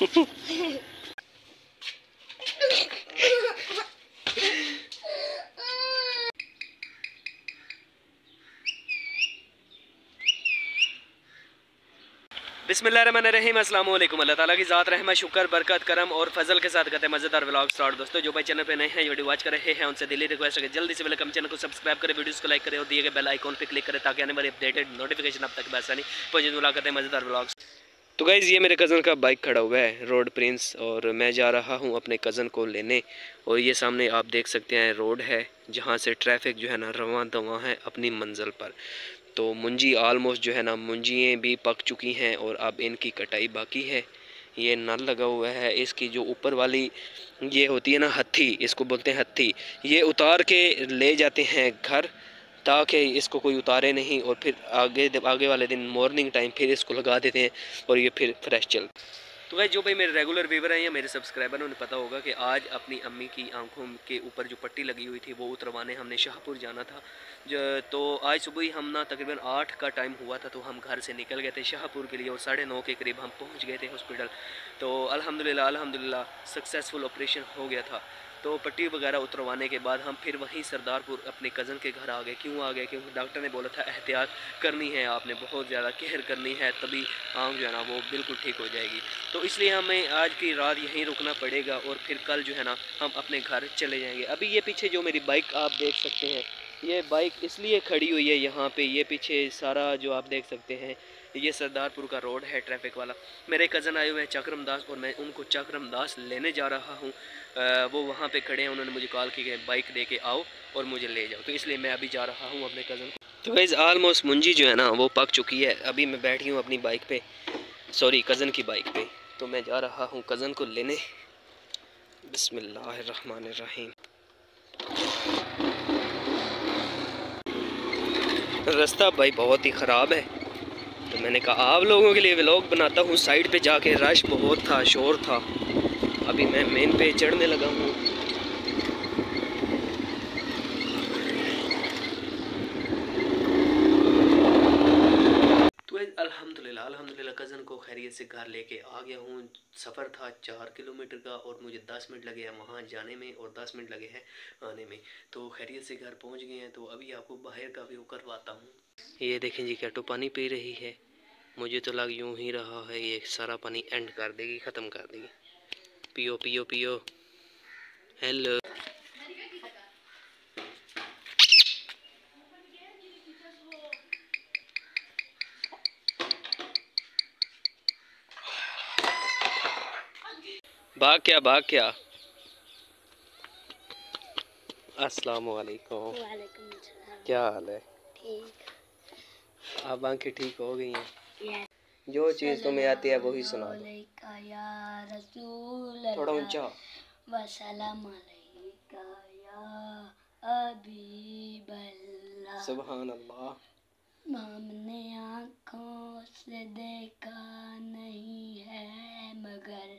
बिस्मिल्लाहिर्रहमानिर्रहीम, अस्सलाम वालेकुम। अल्लाह ताला की ज़ात रहमत शुक्र बरकत करम और फजल के साथ करते हैं मज़ेदार व्लॉग स्टार्ट। दोस्तों जो भाई चैनल पे नए हैं, वीडियो वॉच कर रहे हैं, उनसे दिली रिक्वेस्ट है कि जल्दी से वेलकम चैनल को सब्सक्राइब करें, वीडियोस को लाइक करें और दिए गए बेल आइकॉन पे क्लिक करें ताकि आने वाली अपडेटेड नोटिफिकेशन अब तक आसानी पहुंचे। मुलाकात है मज़ेदार व्लॉग्स। तो गाइज़ ये मेरे कज़न का बाइक खड़ा हुआ है रोड प्रिंस, और मैं जा रहा हूँ अपने कज़न को लेने। और ये सामने आप देख सकते हैं रोड है जहाँ से ट्रैफिक जो है ना रवां दवां है अपनी मंजिल पर। तो मुंजी आलमोस्ट जो है ना मुंजियाँ भी पक चुकी हैं और अब इनकी कटाई बाकी है। ये नल लगा हुआ है, इसकी जो ऊपर वाली ये होती है ना हत्थी, इसको बोलते हैं हत्थी, ये उतार के ले जाते हैं घर ताकि इसको कोई उतारे नहीं, और फिर आगे वाले दिन मॉर्निंग टाइम फिर इसको लगा देते हैं और ये फिर फ्रेश चल। तो भाई जो भाई मेरे रेगुलर व्यूवर हैं या मेरे सब्सक्राइबर, उन्हें पता होगा कि आज अपनी अम्मी की आंखों के ऊपर जो पट्टी लगी हुई थी वो उतरवाने हमने शाहपुर जाना था। तो आज सुबह ही हम ना तकरीबन 8 का टाइम हुआ था, तो हम घर से निकल गए थे शाहपुर के लिए और 9:30 के करीब हम पहुंच गए थे हॉस्पिटल। तो अल्हम्दुलिल्लाह सक्सेसफुल ऑपरेशन हो गया था। तो पट्टी वगैरह उतरवाने के बाद हम फिर वहीं सरदारपुर अपने कज़न के घर आ गए। क्यों आ गए? क्योंकि डॉक्टर ने बोला था एहतियात करनी है, आपने बहुत ज़्यादा केयर करनी है, तभी आँख जो है ना वो बिल्कुल ठीक हो जाएगी। तो इसलिए हमें आज की रात यहीं रुकना पड़ेगा और फिर कल जो है ना हम अपने घर चले जाएंगे। अभी ये पीछे जो मेरी बाइक आप देख सकते हैं, ये बाइक इसलिए खड़ी हुई है यहाँ पे, ये पीछे सारा जो आप देख सकते हैं ये सरदारपुर का रोड है ट्रैफिक वाला। मेरे कज़न आए हुए हैं चक्रम दास और मैं उनको चक्रम दास लेने जा रहा हूँ। वो वहाँ पे खड़े हैं, उन्होंने मुझे कॉल की कि बाइक दे के आओ और मुझे ले जाओ, तो इसलिए मैं अभी जा रहा हूँ अपने कज़न को। तो गाइस ऑलमोस्ट मुंजी जो है ना वो पक चुकी है। अभी मैं बैठी हूँ अपनी बाइक पे, सॉरी कज़न की बाइक पे, तो मैं जा रहा हूँ कज़न को लेने। बिस्मिल्लाहिर्रहमानिर्रहीम। रास्ता भाई बहुत ही ख़राब है, तो मैंने कहा आप लोगों के लिए व्लॉग बनाता हूँ। साइड पे जाके रश बहुत था, शोर था। अभी मैं मेन पे चढ़ने लगा हूँ। तो अल्हम्दुलिल्लाह कज़न को खैरियत से घर लेके आ गया हूँ। सफ़र था 4 किलोमीटर का और मुझे 10 मिनट लगे हैं वहाँ जाने में और 10 मिनट लगे हैं आने में। तो खैरियत से घर पहुँच गए हैं। तो अभी आपको बाहर का व्यू करवाता हूँ। ये देखें जी कैटो पानी पी रही है, मुझे तो लग यूँ ही रहा है ये सारा पानी एंड कर देगी, ख़त्म कर देगी। पियो पियो पियो। हेलो भाग क्या भाग क्या। अस्सलाम वालेकुम। क्या हाल है? ठीक। अब आंखें ठीक हो गई हैं? जो चीज़ तुम्हें आती है वही सुना दो। थोड़ा ऊंचा। सुभान अल्लाह। हमने आँखों से देखा नहीं है मगर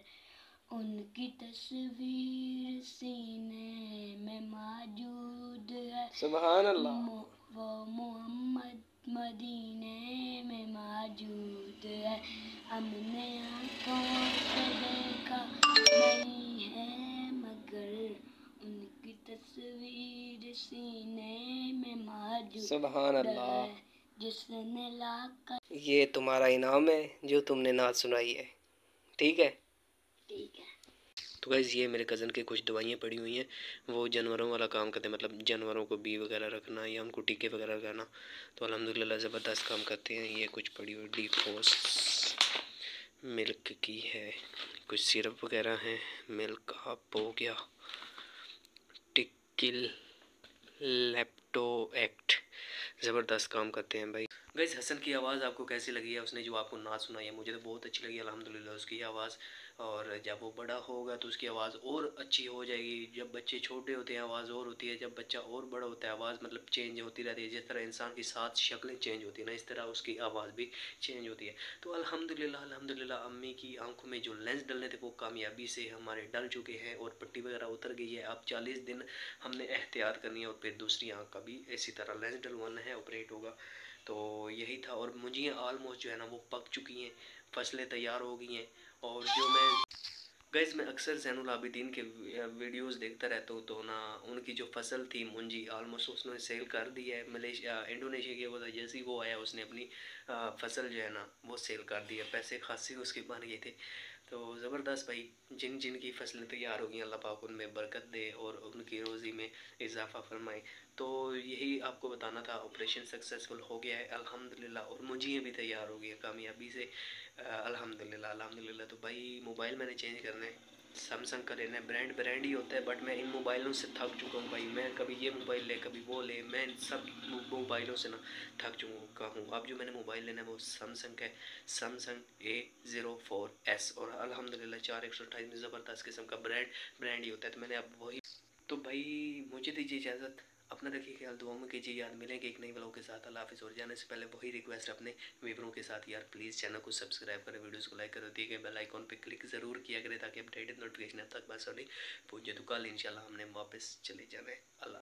उनकी तस्वीर सीने में मौजूद है। सुभान अल्लाह। वो मोहम्मद मदीने में मौजूद है। हमने आँखों से देखा नहीं है मगर उनकी तस्वीर सीने में मौजूद। सुभान अल्लाह। जिसने लाकर ये तुम्हारा इनाम है जो तुमने नात सुनाई है, ठीक है? ठीक है। तो गाइस ये मेरे कज़न के कुछ दवाइयाँ पड़ी हुई हैं, वो जानवरों वाला काम करते हैं, मतलब जानवरों को बी वगैरह रखना या उनको टीके वगैरह लगाना। तो अल्हम्दुलिल्लाह ज़बरदस्त काम करते हैं। ये कुछ पड़ी हुई डीफोस मिल्क की है, कुछ सिरप वगैरह हैं, मिल्क अप हो गया, टिकिल लेप्टो एक्ट, ज़बरदस्त काम करते हैं भाई। गाइस हसन की आवाज़ आपको कैसी लगी है? उसने जो आपको नात सुनाई है मुझे तो बहुत अच्छी लगी अल्हम्दुलिल्लाह उसकी आवाज़। और जब वो बड़ा होगा तो उसकी आवाज़ और अच्छी हो जाएगी। जब बच्चे छोटे होते हैं आवाज़ और होती है, जब बच्चा और बड़ा होता है आवाज़ मतलब चेंज होती रहती है। जिस तरह इंसान की 7 शक्लें चेंज होती है ना, इस तरह उसकी आवाज़ भी चेंज होती है। तो अल्हम्दुलिल्लाह अम्मी की आंखों में जो लेंस डलने थे वो कामयाबी से हमारे डल चुके हैं और पट्टी वगैरह उतर गई है। अब 40 दिन हमने एहतियात करनी है और फिर दूसरी आँख का भी इसी तरह लेंस डलवाना है, ऑपरेट होगा। तो यही था। और मुझे ऑलमोस्ट जो है ना वो पक चुकी हैं, फसलें तैयार हो गई हैं। और जो मैं अक्सर ज़ैनुल आबिदीन के वीडियोस देखता रहता हूँ, तो ना उनकी जो फसल थी मुंजी ऑलमोस्ट उसने सेल कर दी है। मलेशिया इंडोनेशिया गया हुआ था, जैसे ही वो आया उसने अपनी फसल जो है ना वो सेल कर दी है, पैसे खासे उसके बन गए थे। तो ज़बरदस्त भाई, जिन जिन की फसलें तैयार हो गई अल्लाह पाक उनमें बरकत दे और उनकी रोज़ी में इजाफ़ा फरमाए। तो यही आपको बताना था, ऑपरेशन सक्सेसफुल हो गया है अल्हम्दुलिल्लाह, और मुंजियाँ भी तैयार हो गई हैं कामयाबी से अल्हम्दुलिल्लाह अल्हम्दुलिल्लाह। तो भाई मोबाइल मैंने चेंज करना है, सैमसंग का लेना है। ब्रांड ही होता है, बट मैं इन मोबाइलों से थक चुका हूँ भाई। मैं कभी ये मोबाइल ले कभी वो ले, मैं इन सब मोबाइलों से ना थक चुका हूँ। अब जो मैंने मोबाइल लेना है वो सैमसंग का है, सैमसंग A04S, और अल्हम्दुलिल्लाह 4128 में ज़बरदस्त किस्म का ब्रांड ही होता है। तो मैंने अब वही, तो भाई मुझे दीजिए इजाज़त, अपना रखिए ख्याल, दुआ में कीजिए याद। मिलेंगे एक नई व्लॉग के साथ, अल्लाह हाफ़िज़। और जाने से पहले वही रिक्वेस्ट अपने व्यूअरों के साथ, यार प्लीज़ चैनल को सब्सक्राइब करें, वीडियोस को लाइक करें, दिए गए बेल आइकॉन पे क्लिक ज़रूर किया करें ताकि अपडेटेड नोटिफिकेशन अब तक बस पहुंचे। तो कल इंशाल्लाह हमने वापस चले जाना है। अल्लाह।